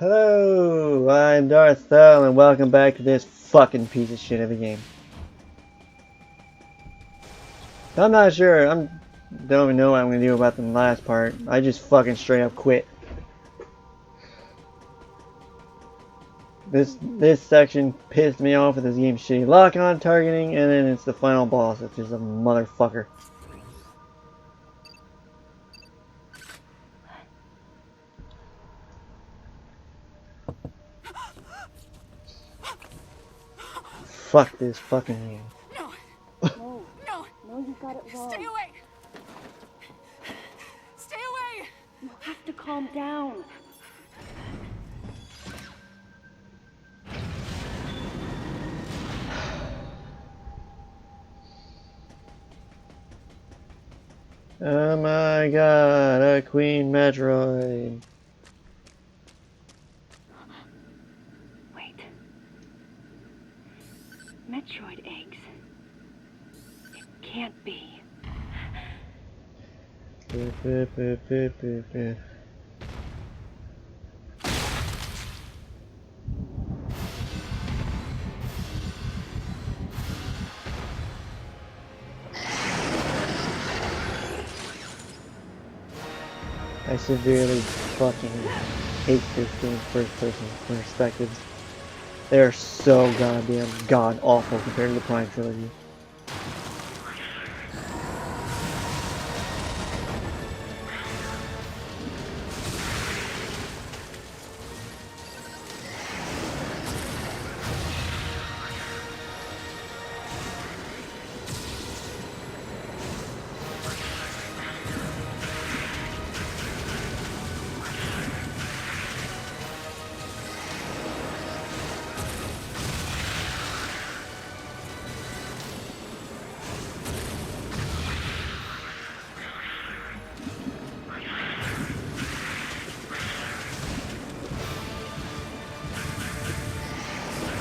Hello, I'm Darth Thel, and welcome back to this fucking piece of shit of a game. I'm not sure, don't even know what I'm gonna do about the last part. I just fucking straight up quit. This section pissed me off with this game's shitty lock-on targeting, and then it's the final boss, which is a motherfucker. Fuck this fucking game. No, you got it wrong. Stay away! Stay away! You have to calm down. Oh my god, a Queen Metroid. Wait. Metroid eggs. It can't be. I severely fucking hate this game's first-person perspectives. They are so goddamn god-awful compared to the Prime Trilogy.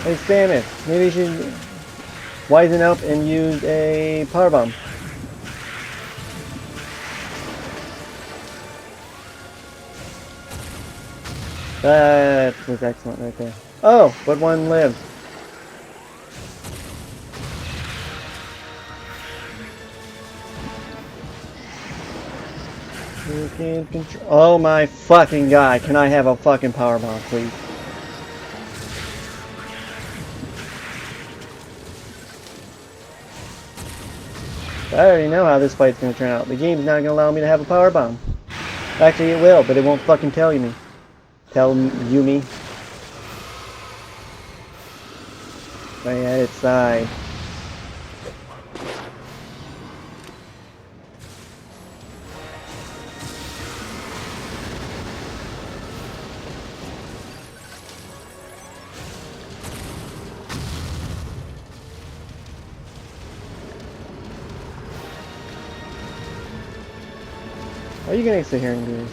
Hey Samus, maybe you should wisen up and use a power bomb. That was excellent right there. Oh, but one lived. You can control. Oh my fucking god! Can I have a fucking power bomb, please? I already know how this fight's gonna turn out. The game's not gonna allow me to have a power bomb. Actually, it will, but it won't fucking tell you me. Tell you me. Right at its side. Are you gonna sit here and do this?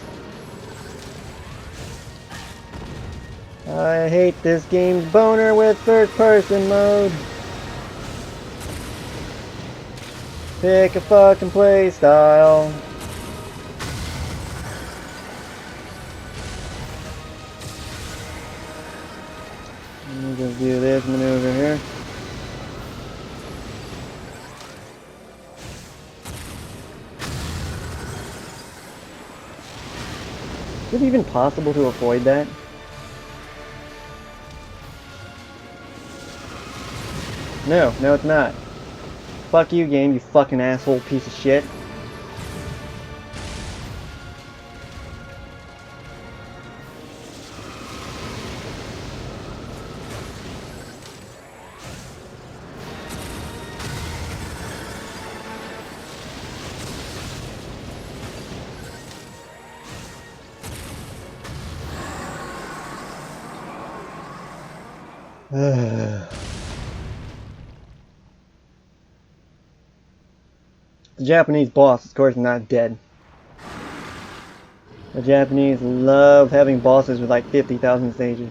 I hate this game's boner with first person mode. Pick a fucking play style. Let me just do this maneuver here. Is it even possible to avoid that? No, it's not. Fuck you, game, you fucking asshole piece of shit. The Japanese boss, of course, is not dead. The Japanese love having bosses with like 50,000 stages.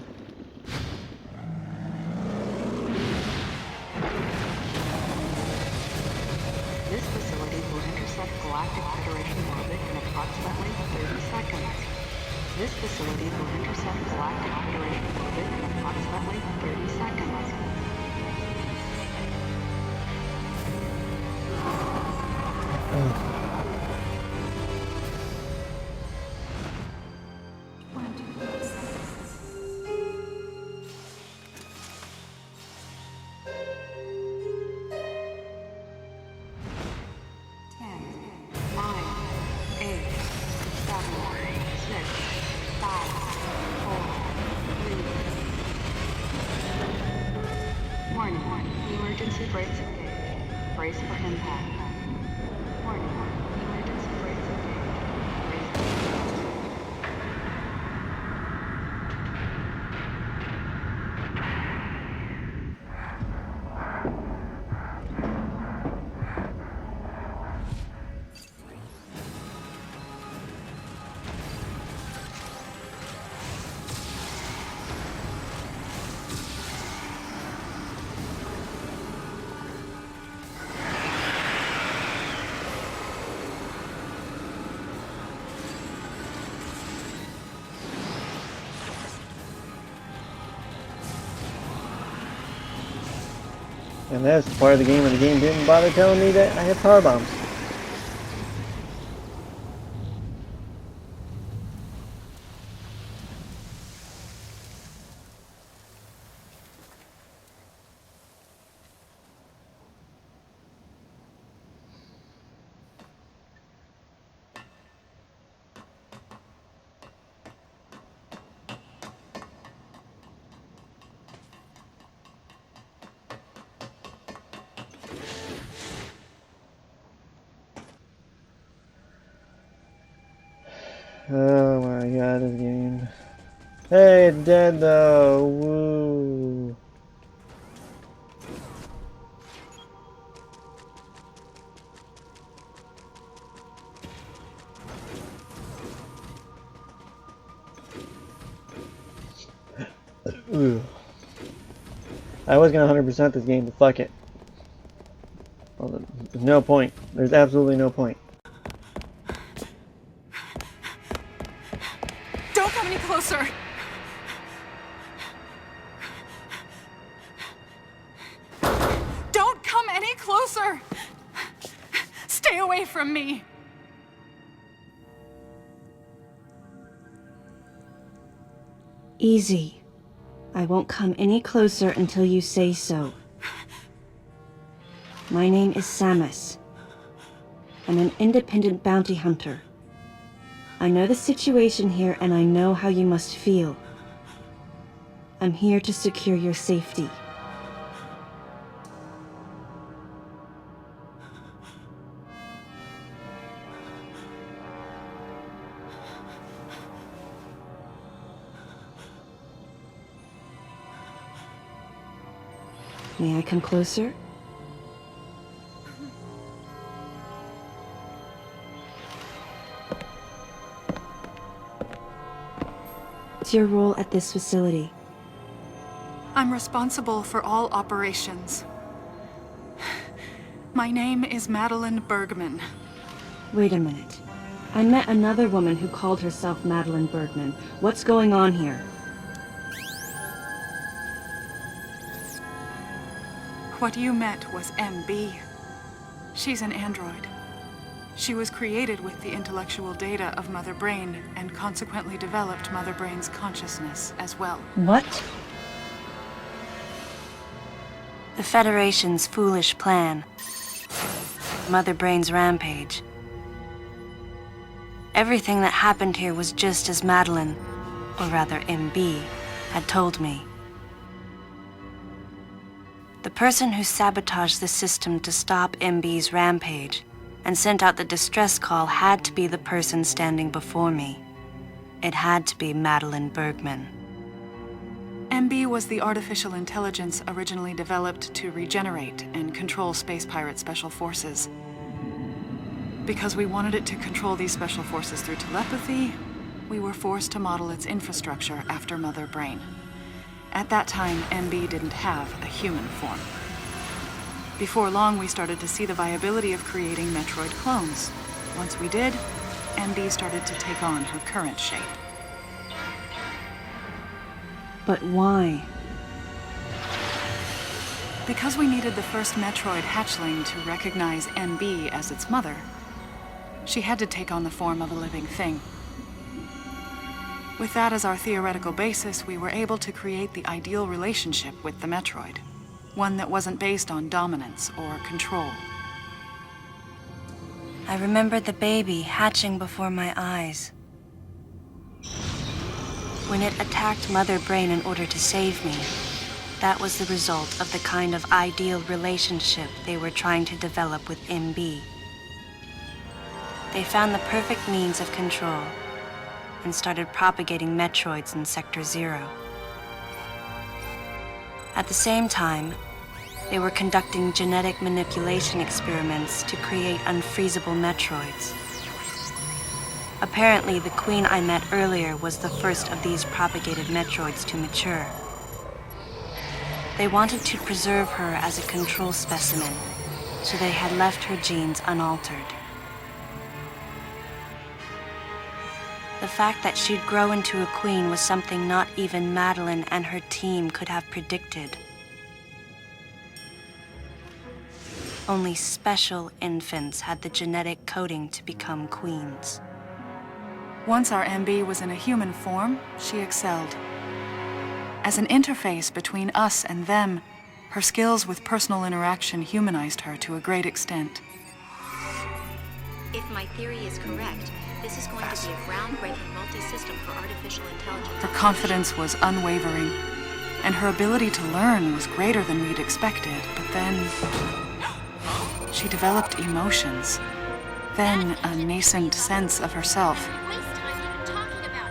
This facility will intercept Galactic Federation orbit in approximately 30 seconds. This facility will intercept galactic Federation orbit in approximately 30 seconds. Warning, emergency brakes engaged. Brace for impact. Warning, emergency brakes engaged. Brace for impact. And that's the part of the game where the game didn't bother telling me that I had power bombs. Oh my god, this game. Hey, it's dead though. Woo. Ugh. I was gonna 100% this game, but fuck it. Well, there's no point. There's absolutely no point. Don't come any closer! Don't come any closer! Stay away from me! Easy. I won't come any closer until you say so. My name is Samus. I'm an independent bounty hunter. I know the situation here and I know how you must feel. I'm here to secure your safety. May I come closer? What's your role at this facility? I'm responsible for all operations. My name is Madeline Bergman. Wait a minute. I met another woman who called herself Madeline Bergman. What's going on here? What you met was MB. She's an android. She was created with the intellectual data of Mother Brain and consequently developed Mother Brain's consciousness as well. What? The Federation's foolish plan. Mother Brain's rampage. Everything that happened here was just as Madeline, or rather MB, had told me. The person who sabotaged the system to stop MB's rampage and sent out the distress call had to be the person standing before me. It had to be Madeline Bergman. MB was the artificial intelligence originally developed to regenerate and control space pirate special forces. Because we wanted it to control these special forces through telepathy, we were forced to model its infrastructure after Mother Brain. At that time, MB didn't have a human form. Before long, we started to see the viability of creating Metroid clones. Once we did, MB started to take on her current shape. But why? Because we needed the first Metroid hatchling to recognize MB as its mother, she had to take on the form of a living thing. With that as our theoretical basis, we were able to create the ideal relationship with the Metroid. One that wasn't based on dominance or control. I remembered the baby hatching before my eyes. When it attacked Mother Brain in order to save me, that was the result of the kind of ideal relationship they were trying to develop with MB. They found the perfect means of control and started propagating Metroids in Sector 0. At the same time, they were conducting genetic manipulation experiments to create unfreezable Metroids. Apparently, the Queen I met earlier was the first of these propagated Metroids to mature. They wanted to preserve her as a control specimen, so they had left her genes unaltered. The fact that she'd grow into a queen was something not even Madeline and her team could have predicted. Only special infants had the genetic coding to become queens. Once our MB was in a human form, she excelled. As an interface between us and them, her skills with personal interaction humanized her to a great extent. If my theory is correct, this is going to be a groundbreaking multi-system for artificial intelligence. Her confidence was unwavering, and her ability to learn was greater than we'd expected. But then she developed emotions, then a nascent sense of herself.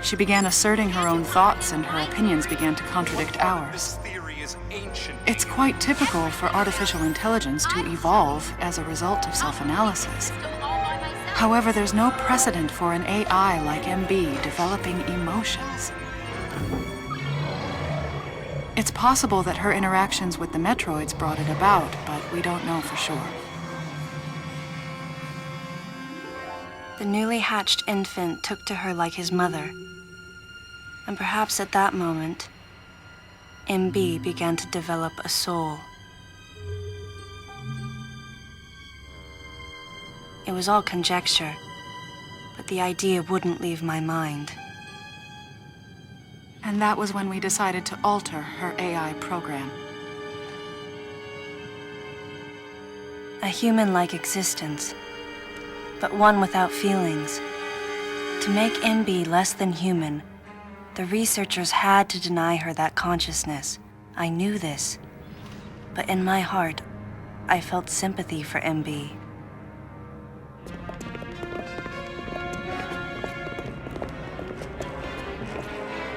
She began asserting her own thoughts, and her opinions began to contradict ours. It's quite typical for artificial intelligence to evolve as a result of self-analysis. However, there's no precedent for an AI like MB developing emotions. It's possible that her interactions with the Metroids brought it about, but we don't know for sure. The newly hatched infant took to her like his mother. And perhaps at that moment, MB began to develop a soul. It was all conjecture, but the idea wouldn't leave my mind. And that was when we decided to alter her AI program. A human-like existence, but one without feelings. To make MB less than human, the researchers had to deny her that consciousness. I knew this, but in my heart, I felt sympathy for MB.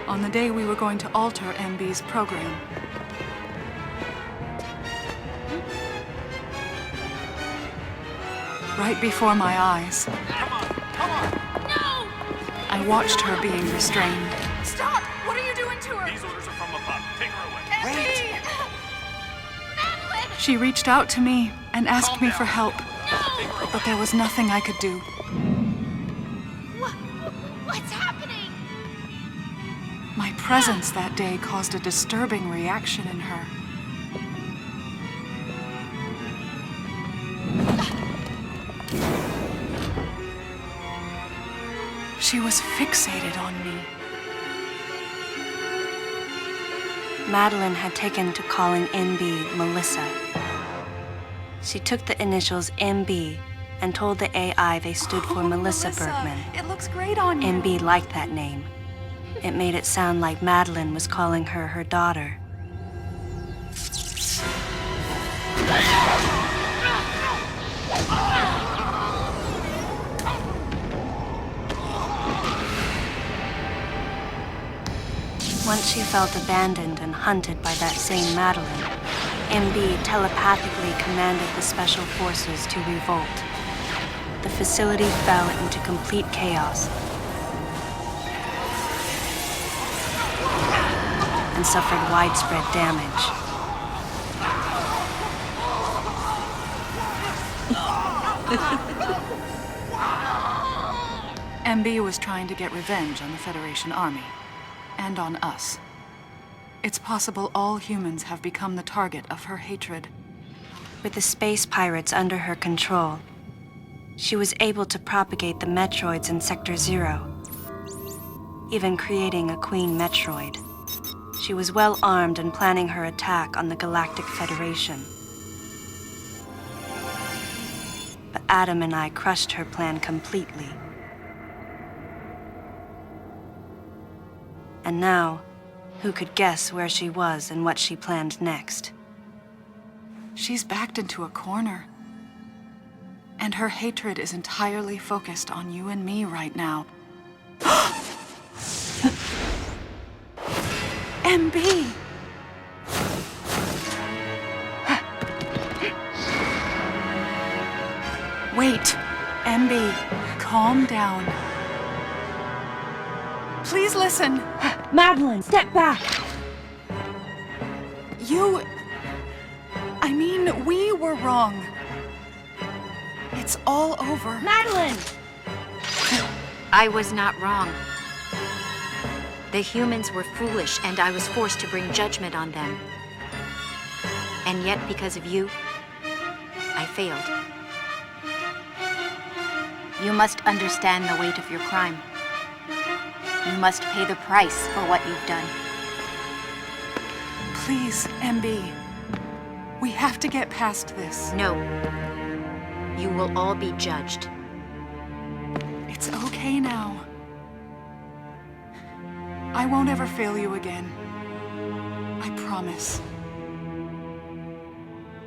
On the day we were going to alter MB's program, right before my eyes, I watched her being restrained. Stop! What are you doing to her? These orders are from above. Take her away. Wait! Madeline! She reached out to me and asked me for help, No! but there was nothing I could do. What's happening? My presence that day caused a disturbing reaction in her. She was fixated on me. Madeline had taken to calling MB Melissa. She took the initials MB and told the AI they stood for Melissa Bergman. It looks great on you. MB liked that name. It made it sound like Madeline was calling her her daughter. Once she felt abandoned and hunted by that same Madeline, MB telepathically commanded the special forces to revolt. The facility fell into complete chaos and suffered widespread damage. MB was trying to get revenge on the Federation Army. And on us. It's possible all humans have become the target of her hatred. With the space pirates under her control, she was able to propagate the Metroids in Sector 0, even creating a Queen Metroid. She was well armed and planning her attack on the Galactic Federation. But Adam and I crushed her plan completely. And now, who could guess where she was and what she planned next? She's backed into a corner. And her hatred is entirely focused on you and me right now. MB! Wait, MB, calm down. Please listen. Madeline, step back! We were wrong. It's all over. Madeline! I was not wrong. The humans were foolish, and I was forced to bring judgment on them. And yet, because of you, I failed. You must understand the weight of your crime. You must pay the price for what you've done. Please, MB. We have to get past this. No. You will all be judged. It's okay now. I won't ever fail you again. I promise.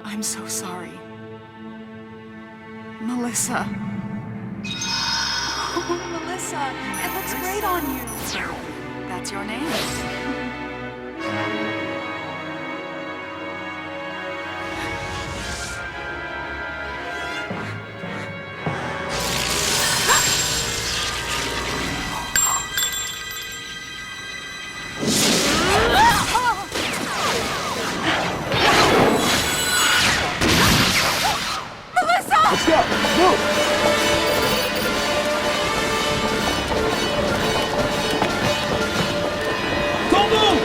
I'm so sorry. Melissa. Oh, Melissa, it looks great on you. That's your name. Let's go! Move! Don't move!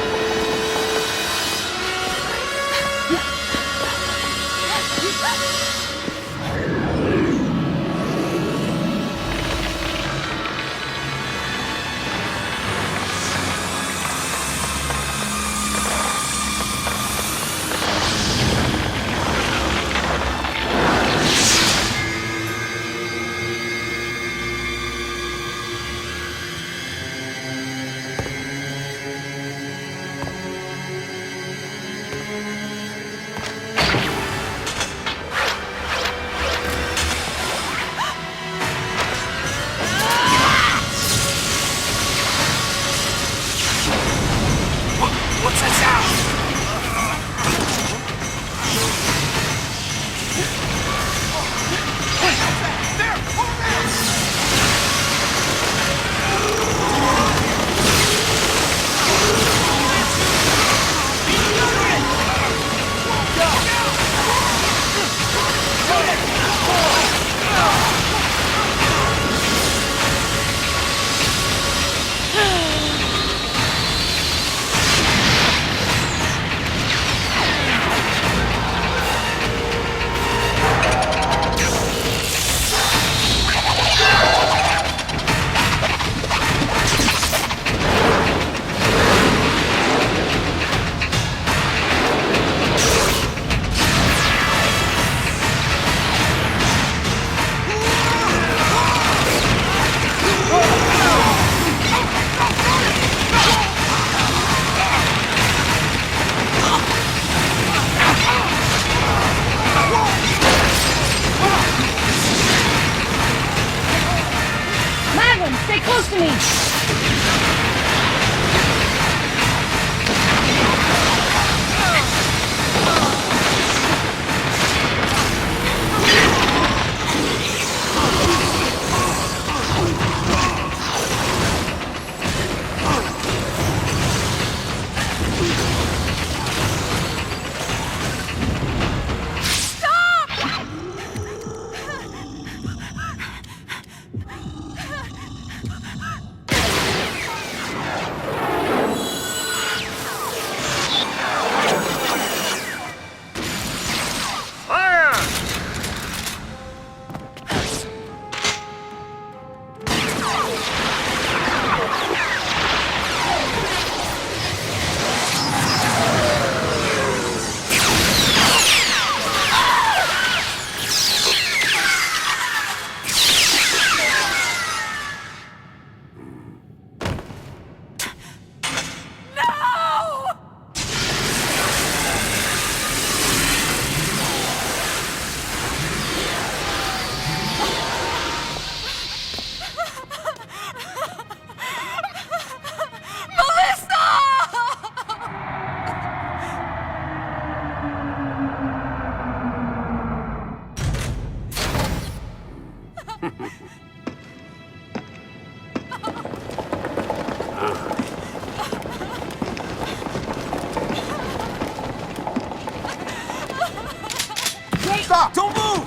What's that sound? There! Over there! Madeline, stay close to me! Stop! Don't move!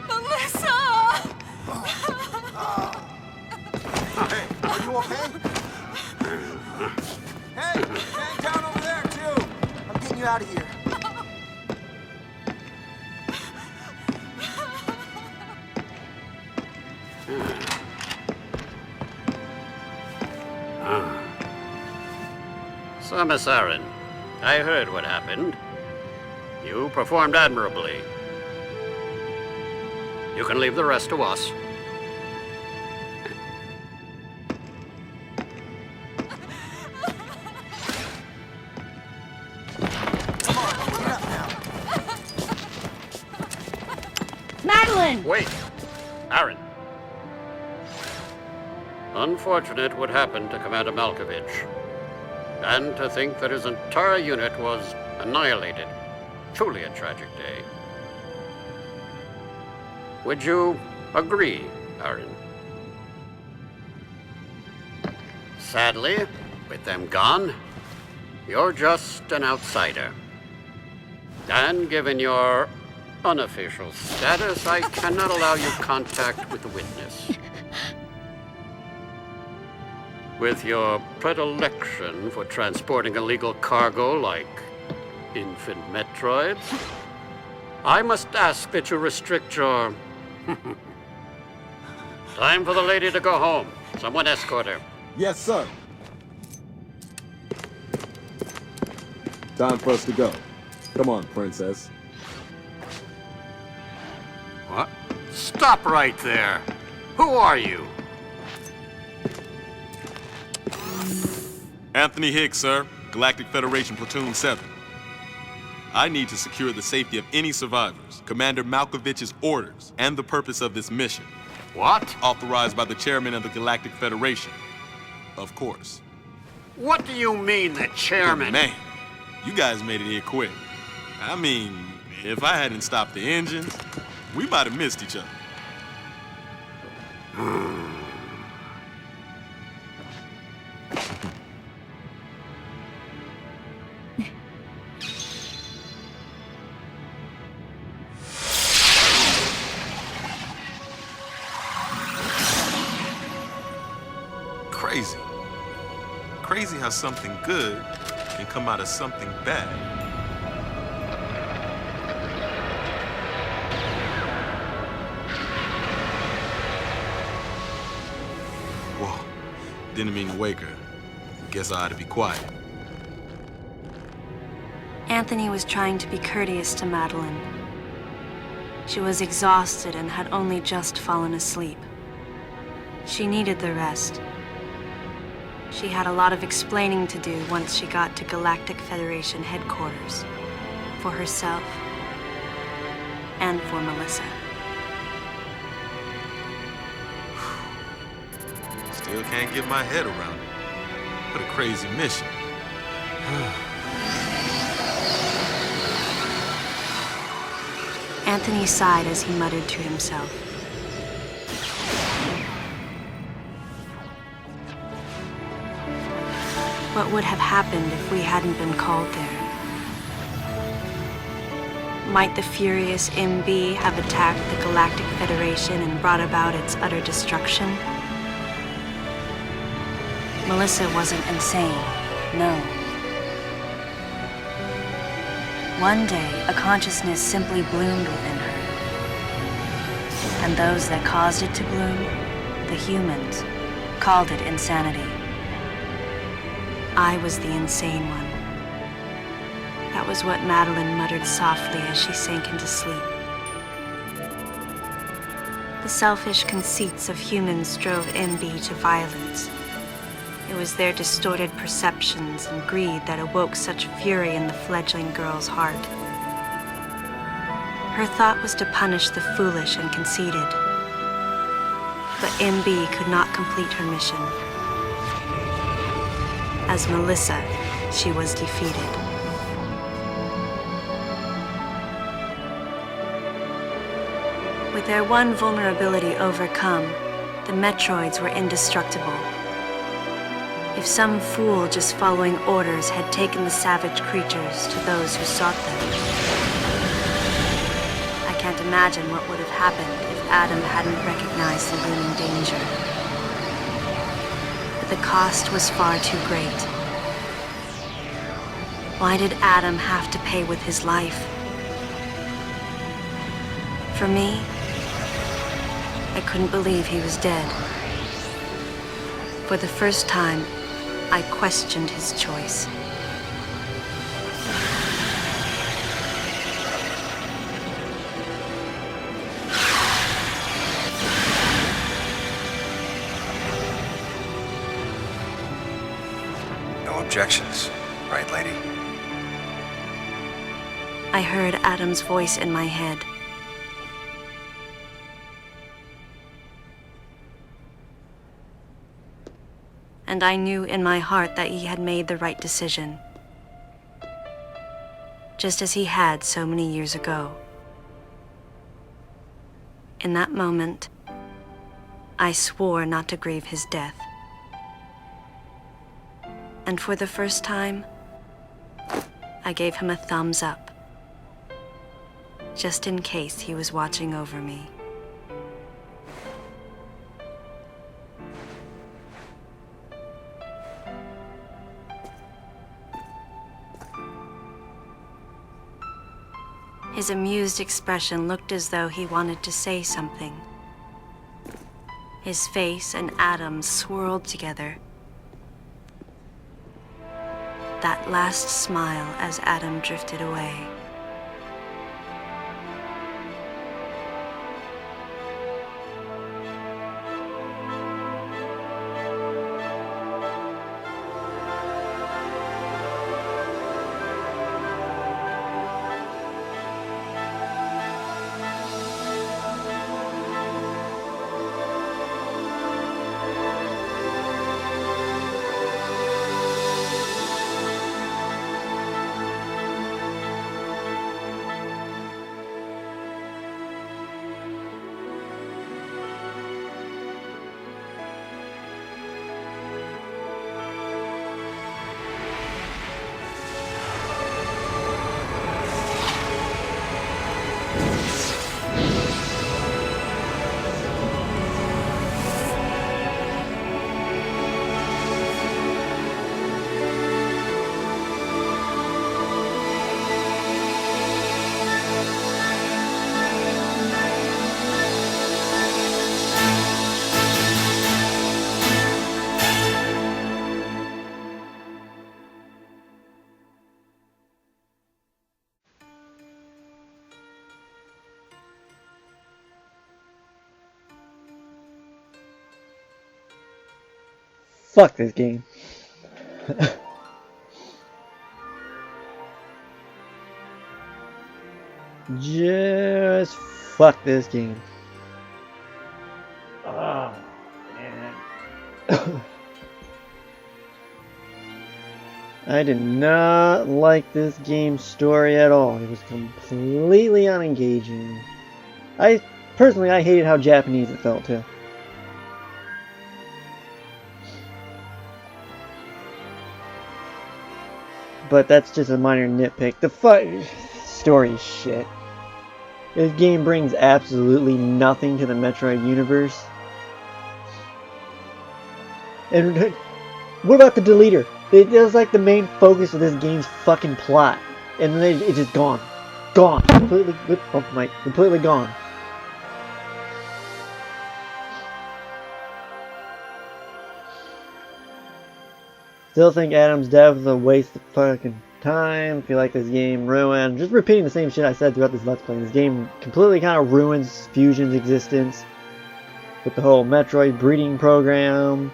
Melissa! Hey, are you okay? Hey, hang down over there, too! I'm getting you out of here. Samus Aran, I heard what happened. You performed admirably. You can leave the rest to us. Come on, get up now. Madeline! Wait! Aran. Unfortunate what happened to Commander Malkovich. And to think that his entire unit was annihilated. Truly a tragic day. Would you agree, Aran? Sadly, with them gone, you're just an outsider. And given your unofficial status, I cannot allow you contact with the witness. With your predilection for transporting illegal cargo like infant Metroids, I must ask that you restrict your... Time for the lady to go home. Someone escort her. Yes, sir. Time for us to go. Come on, princess. What? Stop right there. Who are you? Anthony Hicks, sir. Galactic Federation Platoon 7. I need to secure the safety of any survivors, Commander Malkovich's orders, and the purpose of this mission. What? Authorized by the chairman of the Galactic Federation. Of course. What do you mean, the chairman? Man, you guys made it here quick. I mean, if I hadn't stopped the engines, we might have missed each other. Crazy. Crazy how something good can come out of something bad. Whoa, didn't mean to wake her. Guess I ought to be quiet. Anthony was trying to be courteous to Madeline. She was exhausted and had only just fallen asleep. She needed the rest. She had a lot of explaining to do once she got to Galactic Federation headquarters. For herself. And for Melissa. Still can't get my head around it. What a crazy mission. Anthony sighed as he muttered to himself. What would have happened if we hadn't been called there? Might the furious MB have attacked the Galactic Federation and brought about its utter destruction? Melissa wasn't insane, no. One day, a consciousness simply bloomed within her. And those that caused it to bloom, the humans, called it insanity. I was the insane one. That was what Madeline muttered softly as she sank into sleep. The selfish conceits of humans drove MB to violence. It was their distorted perceptions and greed that awoke such fury in the fledgling girl's heart. Her thought was to punish the foolish and conceited. But MB could not complete her mission. As Melissa, she was defeated. With their one vulnerability overcome, the Metroids were indestructible. If some fool just following orders had taken the savage creatures to those who sought them, I can't imagine what would have happened if Adam hadn't recognized the looming danger. But the cost was far too great. Why did Adam have to pay with his life? For me, I couldn't believe he was dead. For the first time, I questioned his choice. No objections, right, lady? I heard Adam's voice in my head. And I knew in my heart that he had made the right decision. Just as he had so many years ago. In that moment, I swore not to grieve his death. And for the first time, I gave him a thumbs up, just in case he was watching over me. His amused expression looked as though he wanted to say something. His face and Adam's swirled together. That last smile as Adam drifted away. Fuck this game. Just fuck this game. Oh, man. I did not like this game's story at all. It was completely unengaging. Personally, I hated how Japanese it felt too. But that's just a minor nitpick. The story is shit. This game brings absolutely nothing to the Metroid universe. And what about the deleter? It was like the main focus of this game's fucking plot. And then it's just gone. Gone. Completely gone. Still think Adam's death was a waste of fucking time. Feel like this game ruined. Just repeating the same shit I said throughout this Let's Play. This game completely kind of ruins Fusion's existence. With the whole Metroid breeding program.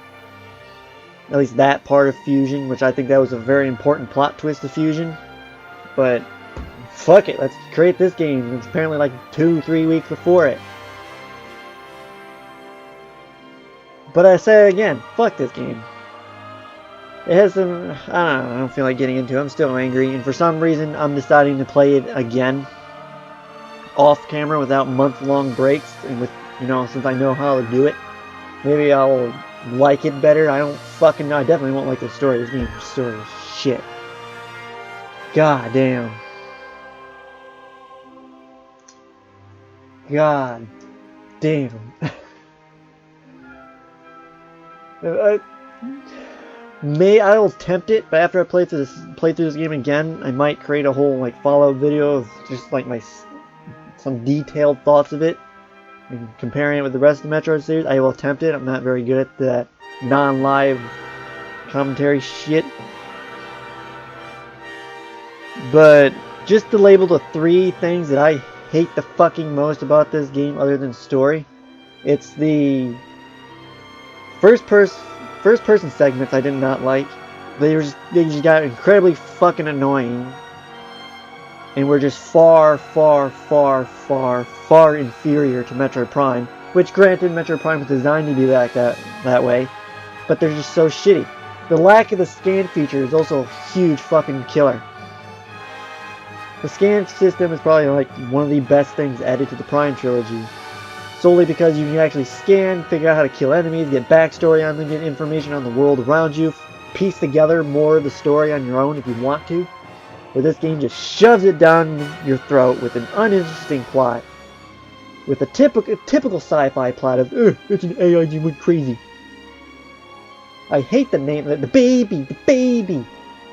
At least that part of Fusion. Which I think that was a very important plot twist of Fusion. But fuck it. Let's create this game. It's apparently like 2-3 weeks before it. But I say it again. Fuck this game. It has some, I don't feel like getting into it. I'm still angry, and for some reason, I'm deciding to play it again. off camera without month-long breaks, and with, you know, since I know how to do it, maybe I'll like it better. I don't fucking know. I definitely won't like the story. This game's story is shit. God damn. God damn. I will attempt it, but after I play through this game again, I might create a whole like Fallout video of just like some detailed thoughts of it and comparing it with the rest of the Metroid series. I will attempt it. I'm not very good at that non-live commentary shit, but just to label the 3 things that I hate the fucking most about this game, other than story, it's the first person segments I did not like. They just got incredibly fucking annoying, and were just far inferior to Metroid Prime. Which, granted, Metroid Prime was designed to be that way, but they're just so shitty. The lack of the scan feature is also a huge fucking killer. The scan system is probably like one of the best things added to the Prime trilogy, solely because you can actually scan, figure out how to kill enemies, get backstory on them, get information on the world around you, piece together more of the story on your own if you want to. Where this game just shoves it down your throat with an uninteresting plot. With a typical sci-fi plot of, it's an AI that went crazy. I hate the name, the baby.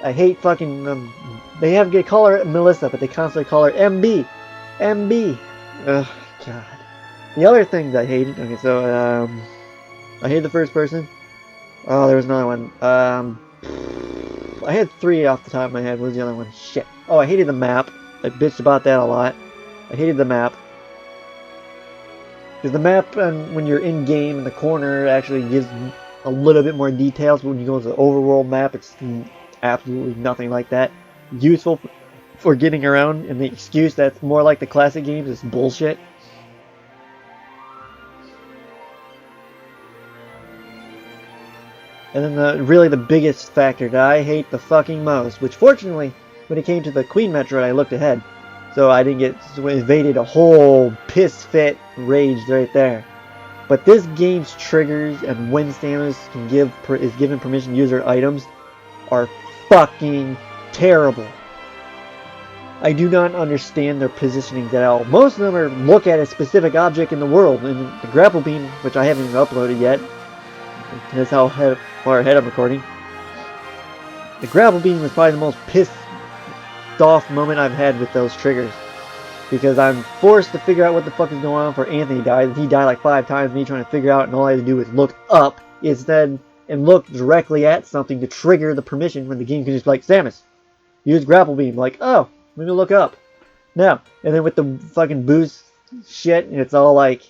I hate fucking, they call her Melissa, but they constantly call her MB. Ugh, God. The other things I hated, okay, so, I hate the first person. Oh, there was another one. I had 3 off the top of my head. What was the other one? Shit. Oh, I hated the map. I bitched about that a lot. I hated the map. Because the map, when you're in-game in the corner, actually gives a little bit more details. But when you go to the overworld map, it's absolutely nothing like that. Useful for getting around, and the excuse that's more like the classic games is bullshit. And then really the biggest factor that I hate the fucking most, which fortunately, when it came to the Queen Metroid, I looked ahead. So I didn't get invaded a whole piss fit rage right there. But this game's triggers and when Samus is given permission to use her items are fucking terrible. I do not understand their positionings at all. Most of them are look at a specific object in the world, and the grapple beam, which I haven't even uploaded yet, that's how far ahead I'm recording. The grapple beam was probably the most pissed off moment I've had with those triggers. Because I'm forced to figure out what the fuck is going on for Anthony died. He died like 5 times, me trying to figure out, and all I had to do was look up instead and look directly at something to trigger the permission when the game can just be like, Samus, use grapple beam. Like, oh, let me look up. Now, and then with the fucking boost shit, it's all like,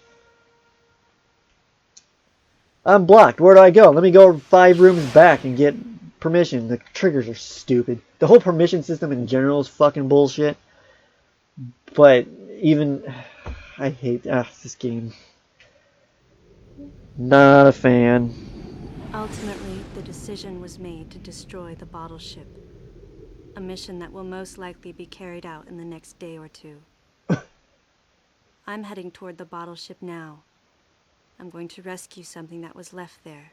I'm blocked. Where do I go? Let me go 5 rooms back and get permission. The triggers are stupid. The whole permission system in general is fucking bullshit. But even, I hate this game. Not a fan. Ultimately, the decision was made to destroy the bottle ship. A mission that will most likely be carried out in the next day or 2. I'm heading toward the bottle ship now. I'm going to rescue something that was left there.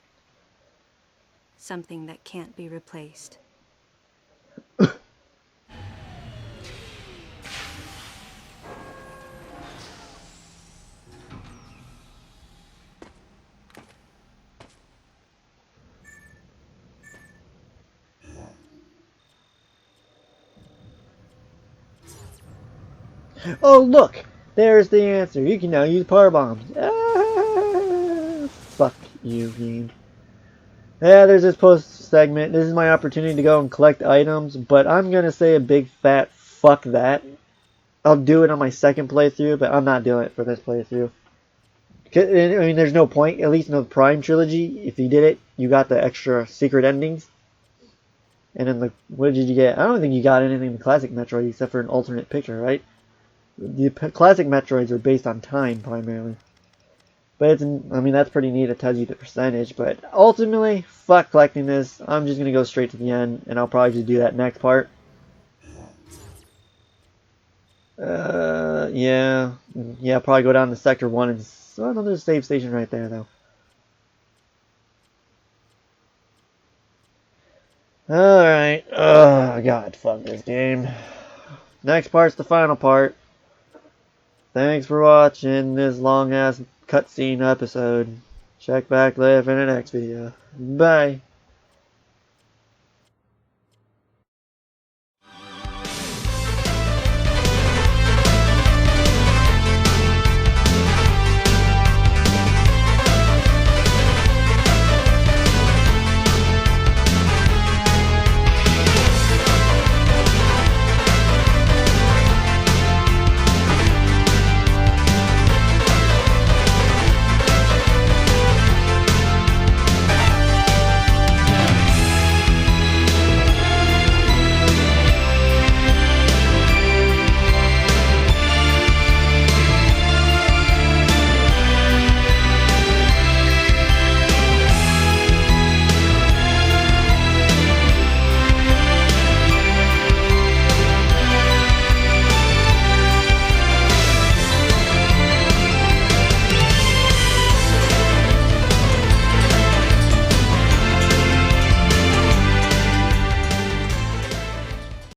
Something that can't be replaced. Oh, look! There's the answer. You can now use power bombs. Ah, fuck you, game. Yeah, there's this post segment. This is my opportunity to go and collect items, but I'm gonna say a big fat fuck that. I'll do it on my second playthrough, but I'm not doing it for this playthrough. I mean, there's no point. At least in the Prime trilogy, if you did it, you got the extra secret endings. And then what did you get? I don't think you got anything in the classic Metroid except for an alternate picture, right? The classic Metroids are based on time primarily. But I mean, that's pretty neat. It tells you the percentage. But ultimately, fuck collecting this. I'm just going to go straight to the end. And I'll probably just do that next part. Yeah, probably go down to Sector 1 and... Oh, no, there's a save station right there, though. Alright. Oh, God, fuck this game. Next part's the final part. Thanks for watching this long-ass cutscene episode. Check back later for the next video. Bye.